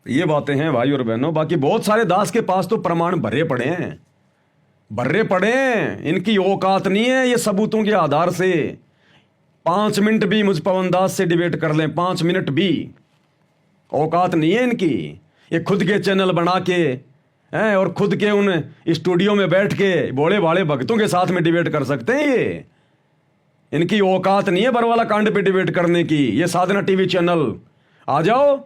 ये बातें हैं भाई और बहनों। बाकी बहुत सारे दास के पास तो प्रमाण भरे पड़े हैं, भरे पड़े हैं। इनकी औकात नहीं है ये सबूतों के आधार से 5 मिनट भी मुझ पवन दास से डिबेट कर लें, 5 मिनट भी औकात नहीं है इनकी। ये खुद के चैनल बना के हैं और खुद के उन स्टूडियो में बैठ के भोले भाले भक्तों के साथ में डिबेट कर सकते हैं। ये इनकी औकात नहीं है बरवाला कांड पे डिबेट करने की। ये साधना टीवी चैनल आ जाओ,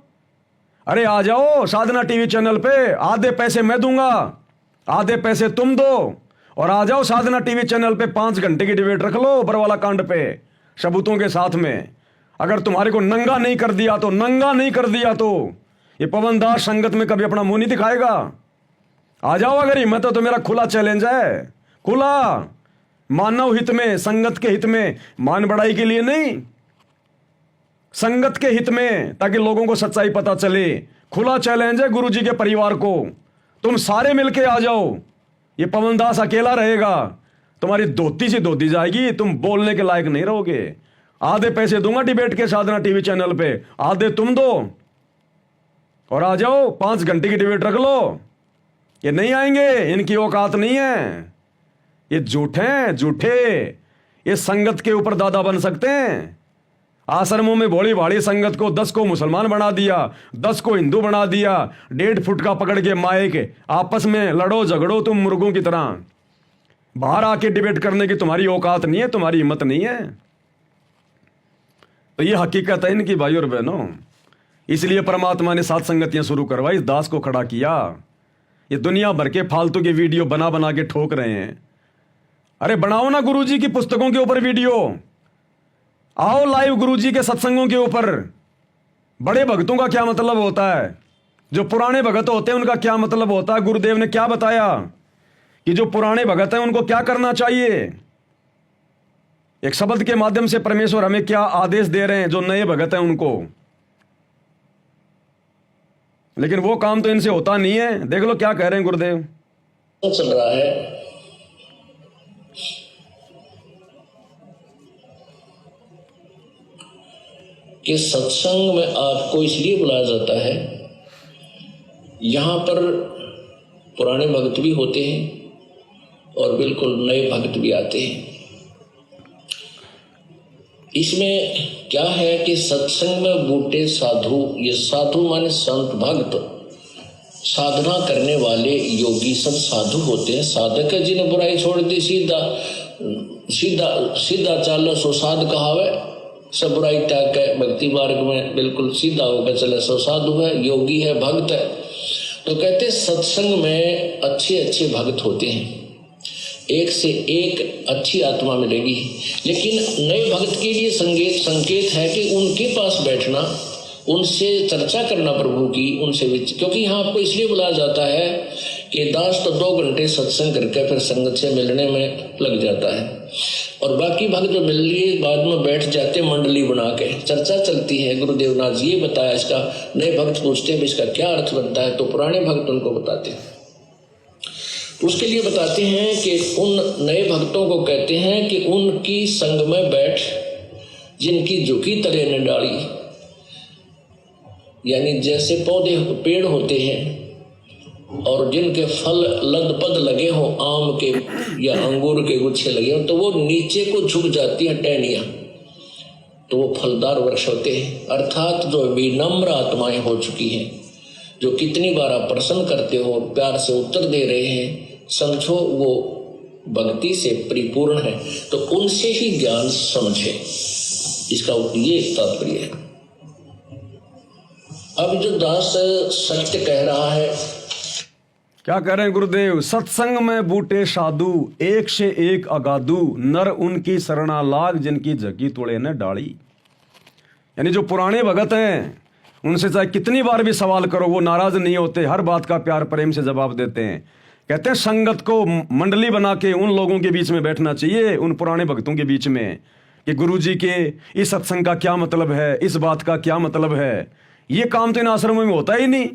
अरे आ जाओ साधना टीवी चैनल पे, आधे पैसे मैं दूंगा, आधे पैसे तुम दो, और आ जाओ साधना टीवी चैनल पे 5 घंटे की डिबेट रख लो बरवाला कांड पे सबूतों के साथ में। अगर तुम्हारे को नंगा नहीं कर दिया तो, नंगा नहीं कर दिया तो ये पवन दास संगत में कभी अपना मुंह नहीं दिखाएगा। आ जाओ अगर हिम्मत है तो, मेरा खुला चैलेंज है, खुला, मानव हित में, संगत के हित में, मान बढ़ाई के लिए नहीं, संगत के हित में, ताकि लोगों को सच्चाई पता चले। खुला चैलेंज है गुरु जी के परिवार को, तुम सारे मिलके आ जाओ। ये पवन दास अकेला रहेगा, तुम्हारी धोती सी धोती जाएगी, तुम बोलने के लायक नहीं रहोगे। आधे पैसे दूंगा डिबेट के साधना टीवी चैनल पे, आधे तुम दो, और आ जाओ 5 घंटे की डिबेट रख लो। ये नहीं आएंगे, इनकी औकात नहीं है, ये झूठे हैं, झूठे। ये संगत के ऊपर दादा बन सकते हैं। आश्रमों में भोली भाड़ी संगत को 10 को मुसलमान बना दिया, 10 को हिंदू बना दिया, 1.5 फुट का पकड़ के माइक आपस में लड़ो झगड़ो तुम मुर्गों की तरह। बाहर आके डिबेट करने की तुम्हारी औकात नहीं है, तुम्हारी हिम्मत नहीं है। तो ये हकीकत है इनकी भाई और बहनों। इसलिए परमात्मा ने 7 संगतियां शुरू करवाई, इस दास को खड़ा किया। ये दुनिया भर के फालतू के वीडियो बना बना के ठोक रहे हैं। अरे बनाओ ना गुरुजी की पुस्तकों के ऊपर वीडियो, आओ लाइव गुरुजी के सत्संगों के ऊपर। बड़े भक्तों का क्या मतलब होता है, जो पुराने भगत होते हैं उनका क्या मतलब होता है, गुरुदेव ने क्या बताया कि जो पुराने भगत हैं उनको क्या करना चाहिए। एक शब्द के माध्यम से परमेश्वर हमें क्या आदेश दे रहे हैं जो नए भगत हैं उनको। लेकिन वो काम तो इनसे होता नहीं है। देख लो क्या कह रहे हैं गुरुदेव। चल रहा है कि सत्संग में आपको इसलिए बुलाया जाता है, यहां पर पुराने भक्त भी होते हैं और बिल्कुल नए भक्त भी आते हैं। इसमें क्या है कि सत्संग में बूटे साधु, ये साधु माने संत भक्त, साधना करने वाले योगी सब साधु होते हैं। साधक है जिन्हें बुराई छोड़ दी, सीधा सीधा सीधा चालो सो साध कहावे, सब बुराई त्याग के भक्ति मार्ग में बिल्कुल सीधा होकर चले सो साधु है, योगी है, भक्त है। तो कहते सत्संग में अच्छे अच्छे भक्त होते हैं, एक से एक अच्छी आत्मा मिलेगी। लेकिन नए भक्त के लिए संकेत है कि उनके पास बैठना, उनसे चर्चा करना प्रभु की, उनसे क्योंकि यहाँ आपको इसलिए बुलाया जाता है कि दास तो 2 घंटे सत्संग करके फिर संगत से मिलने में लग जाता है, और बाकी भक्त जो मिल लिए बाद में बैठ जाते मंडली बना के, चर्चा चलती है। गुरुदेव नाथ ये बताया, इसका नए भक्त पूछते हैं इसका क्या अर्थ बनता है, तो पुराने भक्त उनको बताते हैं। उसके लिए बताते हैं कि उन नए भक्तों को कहते हैं कि उनकी संग में बैठ, जिनकी झुकी तले न डाली, यानी जैसे पौधे पेड़ होते हैं और जिनके फल लदपद लगे हो, आम के या अंगूर के गुच्छे लगे हो, तो वो नीचे को झुक जाती है टहनियां, तो वो फलदार वृक्ष होते हैं। अर्थात जो विनम्र आत्माएं हो चुकी हैं, जो कितनी बार आप प्रसन्न करते हो, प्यार से उत्तर दे रहे हैं, समझो वो भक्ति से परिपूर्ण है, तो उनसे ही ज्ञान समझे, इसका ये तात्पर्य है। अब जो दास सत्य कह रहा है, क्या कह रहे हैं गुरुदेव, सत्संग में बूटे साधु, एक से एक अगाधु, नर उनकी शरणा लाग, जिनकी झकी तोड़े न डाली। यानी जो पुराने भगत हैं उनसे चाहे कितनी बार भी सवाल करो वो नाराज नहीं होते, हर बात का प्यार प्रेम से जवाब देते हैं। कहते हैं संगत को मंडली बना के उन लोगों के बीच में बैठना चाहिए, उन पुराने भक्तों के बीच में, कि गुरुजी के इस सत्संग का क्या मतलब है, इस बात का क्या मतलब है। ये काम तो इन आश्रमों में होता ही नहीं।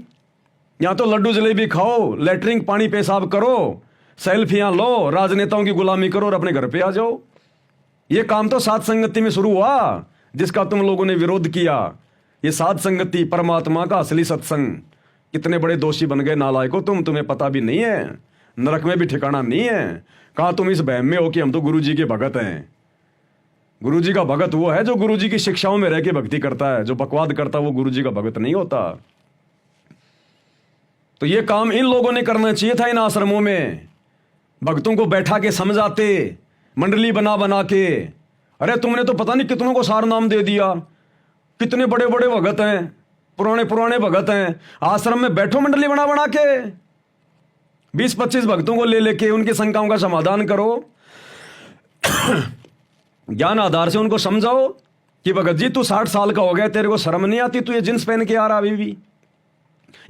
यहाँ तो लड्डू जलेबी खाओ, लेटरिन पानी पेशाब करो, सेल्फियाँ लो, राजनेताओं की गुलामी करो और अपने घर पे आ जाओ। ये काम तो साध संगति में शुरू हुआ, जिसका तुम लोगों ने विरोध किया। ये साध संगति परमात्मा का असली सत्संग, कितने बड़े दोषी बन गए नालायको तुम्हें पता भी नहीं है, नरक में भी ठिकाना नहीं है। कहा तुम इस वहम में हो कि हम तो गुरु जी के भगत हैं। गुरु जी का भगत वो है जो गुरु जी की शिक्षाओं में रह के भक्ति करता है, जो बकवाद करता है वो गुरु जी का भगत नहीं होता। तो ये काम इन लोगों ने करना चाहिए था इन आश्रमों में, भक्तों को बैठा के समझाते, मंडली बना बना के। अरे तुमने तो पता नहीं कितनों को सार नाम दे दिया, कितने बड़े बड़े भगत हैं, पुराने पुराने भगत हैं। आश्रम में बैठो मंडली बना बना के, 20-25 भक्तों को ले लेके उनकी शंकाओं का समाधान करो। ज्ञान आधार से उनको समझाओ कि भगत जी तू 60 साल का हो गया, तेरे को शर्म नहीं आती, तू ये जींस पहन के आ रहा अभी भी?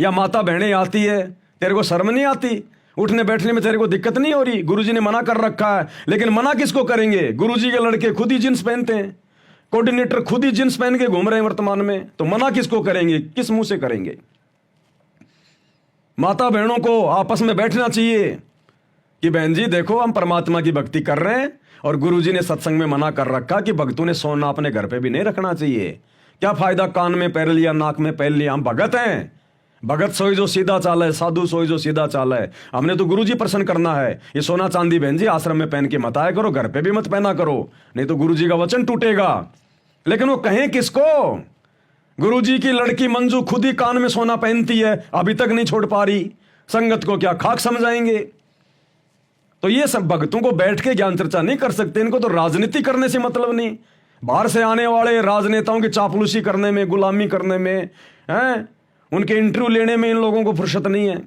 या माता बहनें आती है, तेरे को शर्म नहीं आती? उठने बैठने में तेरे को दिक्कत नहीं हो रही? गुरुजी ने मना कर रखा है, लेकिन मना किसको करेंगे? गुरुजी के लड़के खुद ही जींस पहनते हैं, कोऑर्डिनेटर खुद ही जींस पहन के घूम रहे हैं वर्तमान में, तो मना किसको करेंगे? किस मुंह से करेंगे? माता बहनों को आपस में बैठना चाहिए कि बहन जी देखो हम परमात्मा की भक्ति कर रहे हैं और गुरुजी ने सत्संग में मना कर रखा कि भक्तों ने सोना अपने घर पे भी नहीं रखना चाहिए। क्या फायदा कान में पैर लिया, नाक में पैर लिया? हम भगत हैं, भगत सोई जो सीधा चाल है, साधु सोई जो सीधा चाल है। हमने तो गुरुजी प्रसन्न करना है। ये सोना चांदी बहन जी आश्रम में पहन के मत आया करो, घर पे भी मत पहना करो, नहीं तो गुरुजी का वचन टूटेगा। लेकिन वो कहें किसको? गुरुजी की लड़की मंजू खुद ही कान में सोना पहनती है, अभी तक नहीं छोड़ पा रही, संगत को क्या खाक समझाएंगे? तो ये सब भक्तों को बैठ के ज्ञान चर्चा नहीं कर सकते। इनको तो राजनीति करने से मतलब नहीं, बाहर से आने वाले राजनेताओं की चापलूसी करने में, गुलामी करने में, हैं उनके इंटरव्यू लेने में इन लोगों को फुर्सत नहीं है।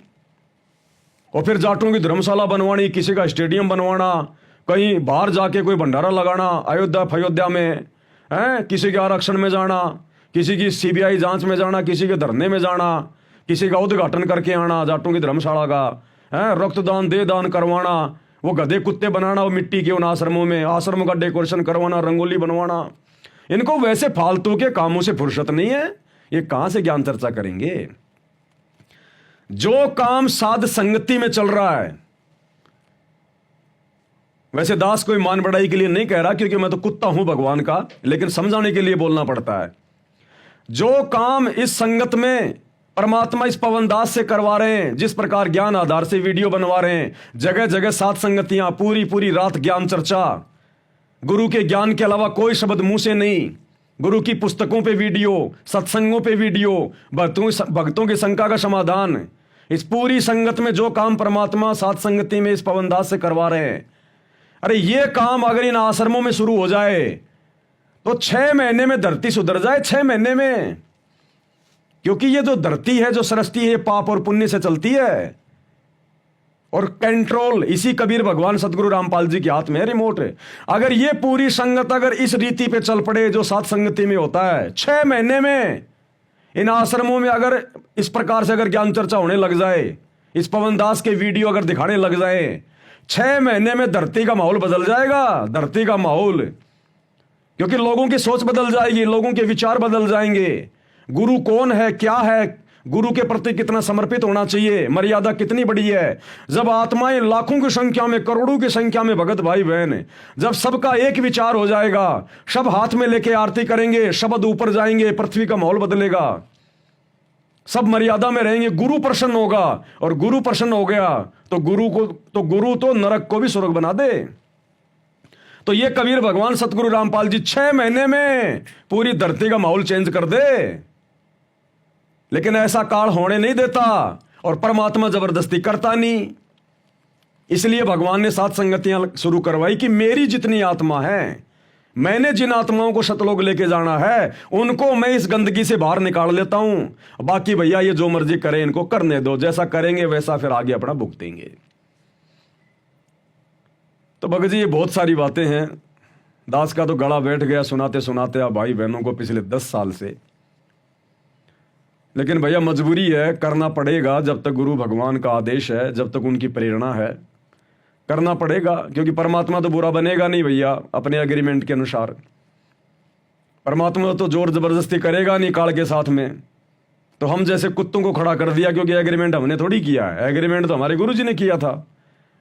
और फिर जाटों की धर्मशाला बनवानी, किसी का स्टेडियम बनवाना, कहीं बाहर जाके कोई भंडारा लगाना, अयोध्या में, हैं किसी के आरक्षण में जाना, किसी की सीबीआई जांच में जाना, किसी के धरने में जाना, किसी का उद्घाटन करके आना जाटों की धर्मशाला का, हैं रक्तदान दे दान करवाना, वो गधे कुत्ते बनाना वो मिट्टी के उन आश्रमों में, आश्रमों का डेकोरेशन करवाना, रंगोली बनवाना। इनको वैसे फालतू के कामों से फुर्सत नहीं है, ये कहां से ज्ञान चर्चा करेंगे? जो काम साध संगति में चल रहा है, वैसे दास कोई मान बढ़ाई के लिए नहीं कह रहा क्योंकि मैं तो कुत्ता हूं भगवान का, लेकिन समझाने के लिए बोलना पड़ता है। जो काम इस संगत में परमात्मा इस पवन दास से करवा रहे हैं, जिस प्रकार ज्ञान आधार से वीडियो बनवा रहे हैं, जगह जगह सात संगतियां, पूरी पूरी रात ज्ञान चर्चा, गुरु के ज्ञान के अलावा कोई शब्द मुंह से नहीं, गुरु की पुस्तकों पे वीडियो, सत्संगों पे वीडियो, भक्तों की शंका का समाधान, इस पूरी संगत में जो काम परमात्मा सात संगति में इस पवन दास से करवा रहे हैं, अरे ये काम अगर इन आश्रमों में शुरू हो जाए तो 6 महीने में धरती सुधर जाए, 6 महीने में। क्योंकि ये जो धरती है, जो सृष्टि है, पाप और पुण्य से चलती है, और कंट्रोल इसी कबीर भगवान सदगुरु रामपाल जी के हाथ में है, रिमोट। अगर ये पूरी संगत अगर इस रीति पे चल पड़े जो सात संगति में होता है, 6 महीने में इन आश्रमों में अगर इस प्रकार से अगर ज्ञान चर्चा होने लग जाए, इस पवन दास के वीडियो अगर दिखाने लग जाए, 6 महीने में धरती का माहौल बदल जाएगा, धरती का माहौल। क्योंकि लोगों की सोच बदल जाएगी, लोगों के विचार बदल जाएंगे। गुरु कौन है, क्या है, गुरु के प्रति कितना समर्पित होना चाहिए, मर्यादा कितनी बड़ी है। जब आत्माएं लाखों की संख्या में, करोड़ों की संख्या में भगत भाई बहन, जब सबका एक विचार हो जाएगा, सब हाथ में लेके आरती करेंगे, शब्द ऊपर जाएंगे, पृथ्वी का माहौल बदलेगा, सब मर्यादा में रहेंगे, गुरु प्रसन्न होगा। और गुरु प्रसन्न हो गया तो गुरु तो नरक को भी स्वर्ग बना दे। तो ये कबीर भगवान सतगुरु रामपाल जी 6 महीने में पूरी धरती का माहौल चेंज कर दे, लेकिन ऐसा काल होने नहीं देता और परमात्मा जबरदस्ती करता नहीं। इसलिए भगवान ने सात संगतियां शुरू करवाई कि मेरी जितनी आत्मा है, मैंने जिन आत्माओं को सतलोक लेके जाना है, उनको मैं इस गंदगी से बाहर निकाल लेता हूं। बाकी भैया ये जो मर्जी करें, इनको करने दो, जैसा करेंगे वैसा फिर आगे अपना भुगतेंगे। तो भगत जी ये बहुत सारी बातें हैं, दास का तो गला बैठ गया सुनाते सुनाते आप भाई बहनों को पिछले 10 साल से। लेकिन भैया मजबूरी है, करना पड़ेगा। जब तक गुरु भगवान का आदेश है, जब तक उनकी प्रेरणा है, करना पड़ेगा। क्योंकि परमात्मा तो बुरा बनेगा नहीं भैया, अपने एग्रीमेंट के अनुसार। परमात्मा तो जोर जबरदस्ती करेगा नहीं काल के साथ में। तो हम जैसे कुत्तों को खड़ा कर दिया, क्योंकि एग्रीमेंट हमने थोड़ी किया है, एग्रीमेंट तो हमारे गुरु जी ने किया था।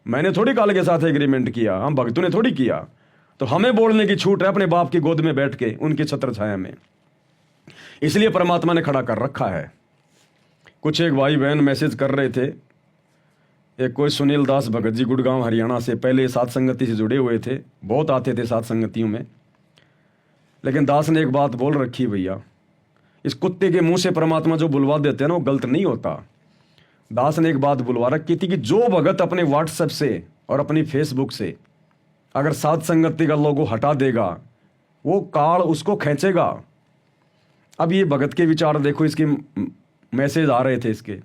मैंने थोड़ी काल के साथ एग्रीमेंट किया, हम भक्तों ने थोड़ी किया। तो हमें बोलने की छूट है अपने बाप की गोद में बैठ के, उनकी छत्र छाया में। इसलिए परमात्मा ने खड़ा कर रखा है। कुछ एक भाई बहन मैसेज कर रहे थे, एक कोई सुनील दास भगत जी गुड़गांव हरियाणा से, पहले सात संगति से जुड़े हुए थे, बहुत आते थे सात संगतियों में, लेकिन दास ने एक बात बोल रखी भैया, इस कुत्ते के मुंह से परमात्मा जो बुलवा देते हैं ना वो गलत नहीं होता। दास ने एक बात बुलवा रखी थी कि जो भगत अपने व्हाट्सएप से और अपनी फेसबुक से अगर सात संगति का लोगो हटा देगा वो काल उसको खींचेगा। अब ये भगत के विचार देखो, इसके मैसेज आ रहे थे इसके,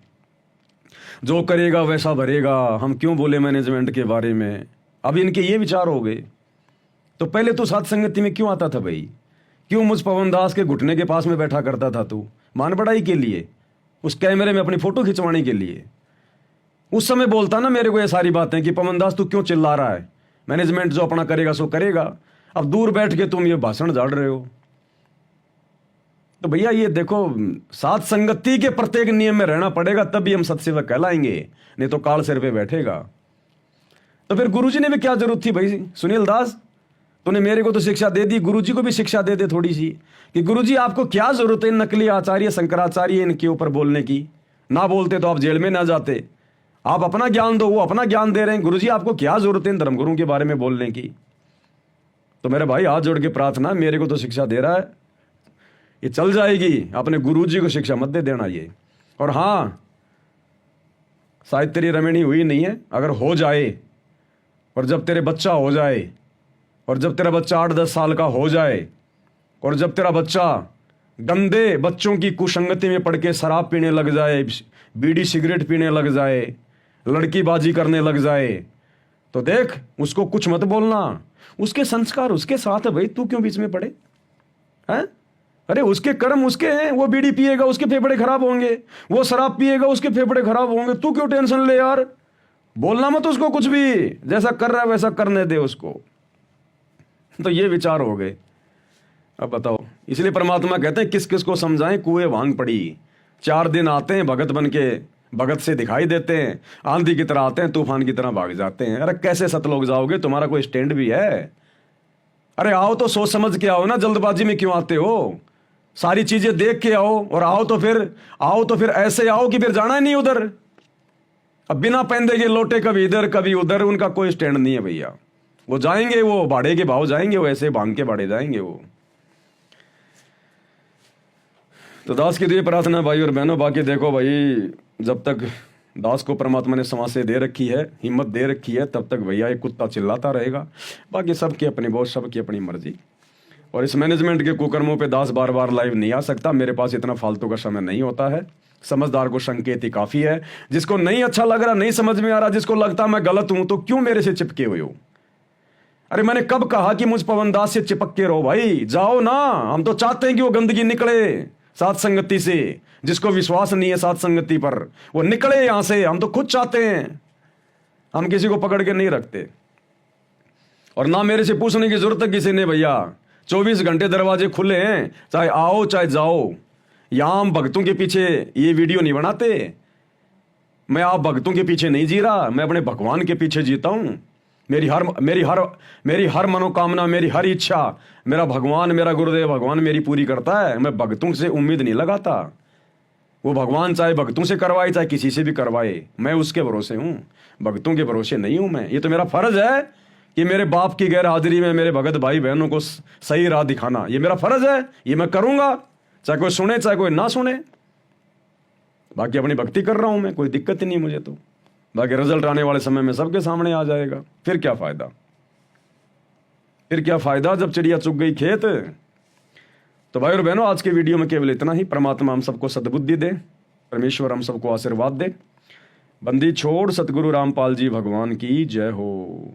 जो करेगा वैसा भरेगा, हम क्यों बोले मैनेजमेंट के बारे में। अब इनके ये विचार हो गए। तो पहले तो सात संगति में क्यों आता था भाई? क्यों मुझ पवन दास के घुटने के पास में बैठा करता था तू? मान बढ़ाई के लिए, उस कैमरे में अपनी फोटो खिंचवाने के लिए। उस समय बोलता ना मेरे को ये सारी बातें कि पवन दास तू क्यों चिल्ला रहा है, मैनेजमेंट जो अपना करेगा सो करेगा। अब दूर बैठ के तुम ये भाषण झाड़ रहे हो। तो भैया ये देखो, सात संगति के प्रत्येक नियम में रहना पड़ेगा, तभी हम सत्सेवक कहलाएंगे, नहीं तो काल सिर पे बैठेगा। तो फिर गुरुजी ने भी क्या जरूरत थी भाई? सुनील दास तूने मेरे को तो शिक्षा दे दी, गुरुजी को भी शिक्षा दे दे थोड़ी सी, कि गुरुजी आपको क्या जरूरत है नकली आचार्य शंकराचार्य इनके ऊपर बोलने की? ना बोलते तो आप जेल में ना जाते। आप अपना ज्ञान दो, वो अपना ज्ञान दे रहे हैं। गुरुजी आपको क्या जरूरत है इन धर्मगुरुओं के बारे में बोलने की? तो मेरे भाई हाथ जोड़ के प्रार्थना, मेरे को तो शिक्षा दे रहा है, ये चल जाएगी, अपने गुरुजी को शिक्षा मत दे देना ये। और हाँ, शायद तेरी रमणी हुई नहीं है, अगर हो जाए, और जब तेरे बच्चा हो जाए, और जब तेरा बच्चा 8-10 साल का हो जाए, और जब तेरा बच्चा गंदे बच्चों की कुसंगति में पड़ के शराब पीने लग जाए, बीड़ी सिगरेट पीने लग जाए, लड़कीबाजी करने लग जाए, तो देख उसको कुछ मत बोलना। उसके संस्कार उसके साथ है भाई, तू क्यों बीच में पड़े हैं? अरे उसके कर्म उसके हैं, वो बीड़ी पिएगा उसके फेफड़े खराब होंगे, वो शराब पिएगा उसके फेफड़े खराब होंगे, तू क्यों टेंशन ले यार? बोलना मत उसको कुछ भी, जैसा कर रहा है वैसा करने दे उसको। तो ये विचार हो गए। अब बताओ, इसलिए परमात्मा कहते हैं किस किस को समझाएं, कुएं भांग पड़ी। 4 दिन आते हैं भगत बन के, भगत से दिखाई देते हैं, आंधी की तरह आते हैं, तूफान की तरह भाग जाते हैं। अरे कैसे सतलोक जाओगे? तुम्हारा कोई स्टैंड भी है? अरे आओ तो सोच समझ के आओ ना, जल्दबाजी में क्यों आते हो? सारी चीजें देख के आओ, और आओ तो फिर ऐसे आओ कि फिर जाना ही नहीं उधर। अब बिना पहनदे के लौटे कभी इधर कभी उधर, उनका कोई स्टैंड नहीं है भैया। वो जाएंगे, वो भाड़े के भाव जाएंगे, वो ऐसे भांग के भाड़े जाएंगे वो। तो दास की तो प्रार्थना भाई और बहनों, बाकी देखो भाई, जब तक दास को परमात्मा ने समाज से दे रखी है, हिम्मत दे रखी है, तब तक भैया एक कुत्ता चिल्लाता रहेगा। बाकी सबकी अपनी बहुत, सबकी अपनी मर्जी। और इस मैनेजमेंट के कुकर्मों पे दास बार बार लाइव नहीं आ सकता, मेरे पास इतना फालतू का समय नहीं होता है। समझदार को संकेत ही काफी है। जिसको नहीं अच्छा लग रहा, नहीं समझ में आ रहा, जिसको लगता मैं गलत हूं, तो क्यों मेरे से चिपके हुए हो? अरे मैंने कब कहा कि मुझ पवन दास से चिपक के रहो? भाई जाओ ना, हम तो चाहते हैं कि वो गंदगी निकले सात संगति से। जिसको विश्वास नहीं है सात संगति पर, वो निकले यहां से। हम तो खुद चाहते हैं, हम किसी को पकड़ के नहीं रखते। और ना मेरे से पूछने की जरूरत है किसी ने भैया। 24 घंटे दरवाजे खुले हैं, चाहे आओ चाहे जाओ। यहां हम भक्तों के पीछे ये वीडियो नहीं बनाते। मैं आप भक्तों के पीछे नहीं जी रहा, मैं अपने भगवान के पीछे जीता हूं। मेरी हर मनोकामना, मेरी हर इच्छा मेरा भगवान, मेरा गुरुदेव भगवान मेरी पूरी करता है। मैं भक्तों से उम्मीद नहीं लगाता। वो भगवान चाहे भक्तों से करवाए चाहे किसी से भी करवाए, मैं उसके भरोसे हूं, भक्तों के भरोसे नहीं हूं मैं। ये तो मेरा फर्ज है कि मेरे बाप की गैर हाजिरी में मेरे भगत भाई बहनों को सही राह दिखाना, ये मेरा फर्ज है। ये मैं करूंगा, चाहे कोई सुने चाहे कोई ना सुने। बाकी अपनी भक्ति कर रहा हूं मैं, कोई दिक्कत ही नहीं मुझे तो। बाकी रिजल्ट आने वाले समय में सबके सामने आ जाएगा। फिर क्या फायदा, फिर क्या फायदा जब चिड़िया चुग गई खेत। तो भाई और बहनों, आज के वीडियो में केवल इतना ही। परमात्मा हम सबको सद्बुद्धि दे, परमेश्वर हम सबको आशीर्वाद दे। बंदी छोड़ सतगुरु रामपाल जी भगवान की जय हो।